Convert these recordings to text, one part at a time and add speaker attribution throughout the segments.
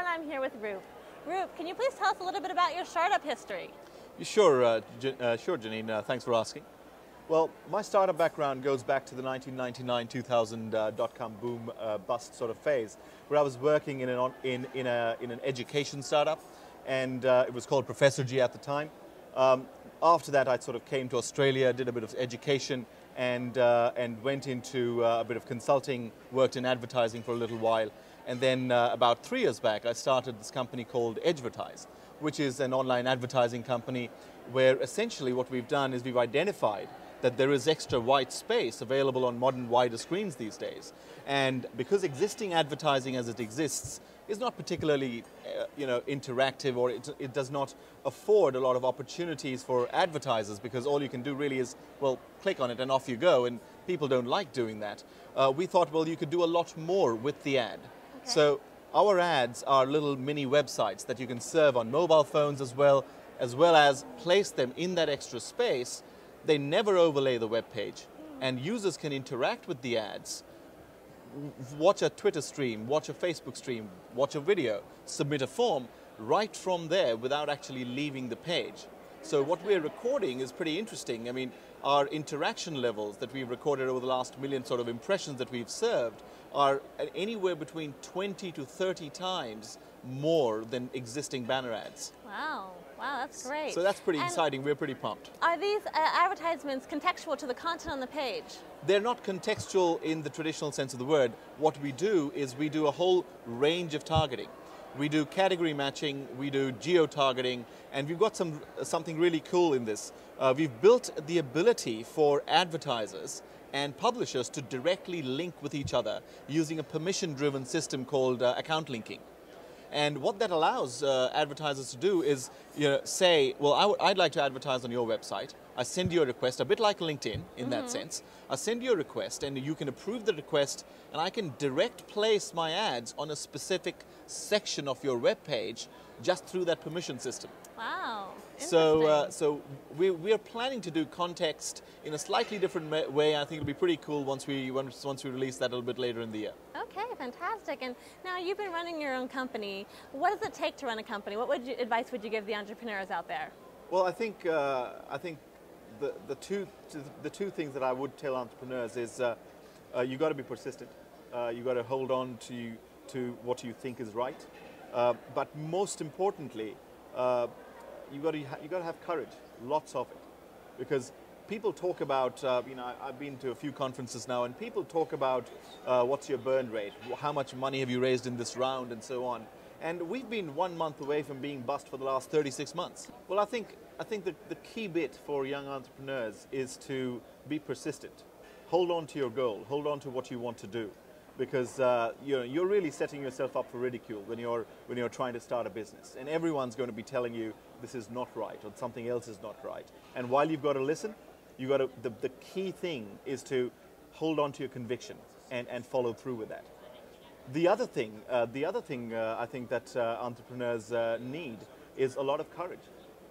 Speaker 1: and I'm here with Roop. Roop, can you please tell us a little bit about your startup history?
Speaker 2: Sure, Jeanine. Thanks for asking. Well, my startup background goes back to the 1999-2000 dot-com boom bust sort of phase, where I was working in an education startup, and it was called Professor G at the time. After that, I sort of came to Australia, did a bit of education, and went into a bit of consulting, worked in advertising for a little while. And then about 3 years back, I started this company called Edgevertise, which is an online advertising company where essentially what we've done is we've identified that there is extra white space available on modern wider screens these days. And because existing advertising as it exists is not particularly interactive, or it does not afford a lot of opportunities for advertisers, because all you can do really is, well, click on it and off you go, and people don't like doing that. We thought, well, you could do a lot more with the ad. Okay. So our ads are little mini websites that you can serve on mobile phones as well as place them in that extra space. They never overlay the web page, and users can interact with the ads, watch a Twitter stream, watch a Facebook stream, watch a video, submit a form right from there without actually leaving the page. So what we're recording is pretty interesting. I mean, our interaction levels that we've recorded over the last million sort of impressions that we've served are anywhere between 20 to 30 times more than existing banner ads.
Speaker 1: Wow, that's great.
Speaker 2: So that's pretty exciting. We're pretty pumped.
Speaker 1: Are these advertisements contextual to the content on the page?
Speaker 2: They're not contextual in the traditional sense of the word. What we do is we do a whole range of targeting. We do category matching, we do geo-targeting, and we've got something really cool in this. We've built the ability for advertisers and publishers to directly link with each other using a permission-driven system called account linking. And what that allows advertisers to do is, say, well, I'd like to advertise on your website. I send you a request, a bit like LinkedIn in that sense. I send you a request, and you can approve the request, and I can direct place my ads on a specific section of your web page just through that permission system.
Speaker 1: Wow.
Speaker 2: So we are planning to do context in a slightly different way. I think it'll be pretty cool once we release that a little bit later in the year.
Speaker 1: Okay, fantastic. And now you've been running your own company. What does it take to run a company? What advice would you give the entrepreneurs out there?
Speaker 2: Well, I think the two things that I would tell entrepreneurs is you got to be persistent. You got to hold on to what you think is right. But most importantly, you got to have courage, lots of it, because people talk about. I've been to a few conferences now, and people talk about what's your burn rate, how much money have you raised in this round, and so on. And we've been 1 month away from being bust for the last 36 months. Well, I think the key bit for young entrepreneurs is to be persistent. Hold on to your goal. Hold on to what you want to do, because you're really setting yourself up for ridicule when you're trying to start a business, and everyone's going to be telling you this is not right or something else is not right. And while you've got to listen, the key thing is to hold on to your conviction and follow through with that. The other thing I think that entrepreneurs need is a lot of courage,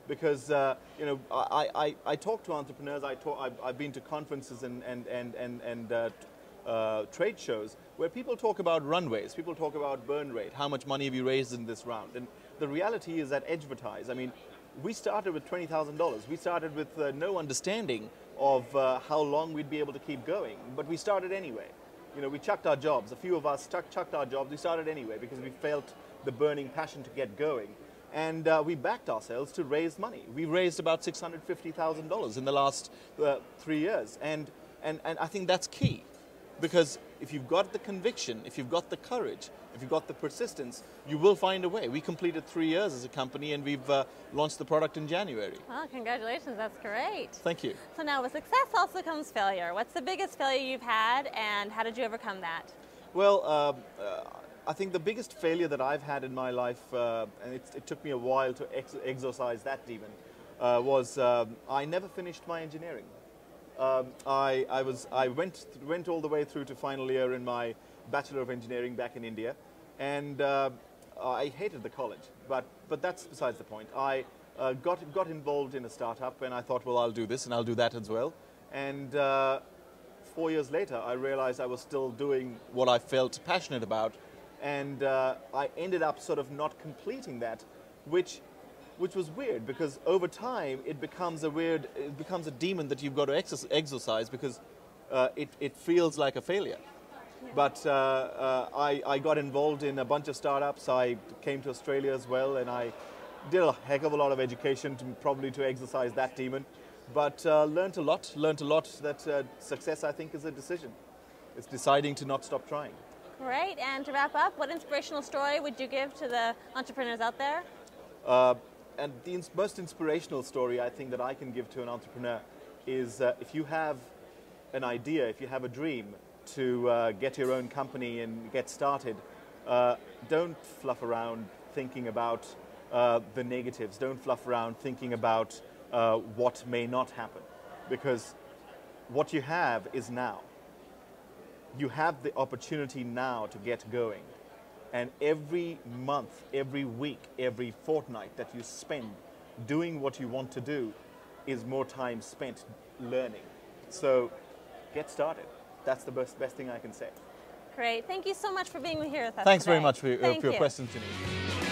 Speaker 2: because I talk to entrepreneurs. I've been to conferences and trade shows where people talk about runways, people talk about burn rate, how much money have you raised in this round. And the reality is that Edgevertise, I mean, we started with $20,000. We started with no understanding of how long we'd be able to keep going, but we started anyway. We chucked our jobs. A few of us chucked our jobs. We started anyway because we felt the burning passion to get going. And we backed ourselves to raise money. We raised about $650,000 in the last 3 years. And I think that's key. Because if you've got the conviction, if you've got the courage, if you've got the persistence, you will find a way. We completed 3 years as a company, and we've launched the product in January.
Speaker 1: Well, congratulations. That's great.
Speaker 2: Thank you.
Speaker 1: So now with success also comes failure. What's the biggest failure you've had, and how did you overcome that?
Speaker 2: Well, I think the biggest failure that I've had in my life, and it took me a while to exorcise that demon, was I never finished my engineering. I went all the way through to final year in my Bachelor of Engineering back in India, and I hated the college, but that's besides the point. I got involved in a startup, and I thought, well, I'll do this and I'll do that as well. And 4 years later, I realized I was still doing what I felt passionate about, And I ended up sort of not completing that, which was weird, because over time it becomes a demon that you've got to exercise, because it feels like a failure.
Speaker 1: Yeah.
Speaker 2: But I got involved in a bunch of startups. I came to Australia as well, and I did a heck of a lot of education probably to exercise that demon. But learned a lot that success, I think, is a decision. It's deciding to not stop trying.
Speaker 1: Great, and to wrap up, what inspirational story would you give to the entrepreneurs out there?
Speaker 2: And the most inspirational story I think that I can give to an entrepreneur is if you have an idea, if you have a dream to get your own company and get started, don't fluff around thinking about the negatives. Don't fluff around thinking about what may not happen, because what you have is now. You have the opportunity now to get going. And every month, every week, every fortnight that you spend doing what you want to do is more time spent learning. So get started. That's the best thing I can say.
Speaker 1: Great. Thank you so much for being here with us
Speaker 2: Thanks
Speaker 1: today.
Speaker 2: very much for your
Speaker 1: Thank you.
Speaker 2: questions, Jeanine.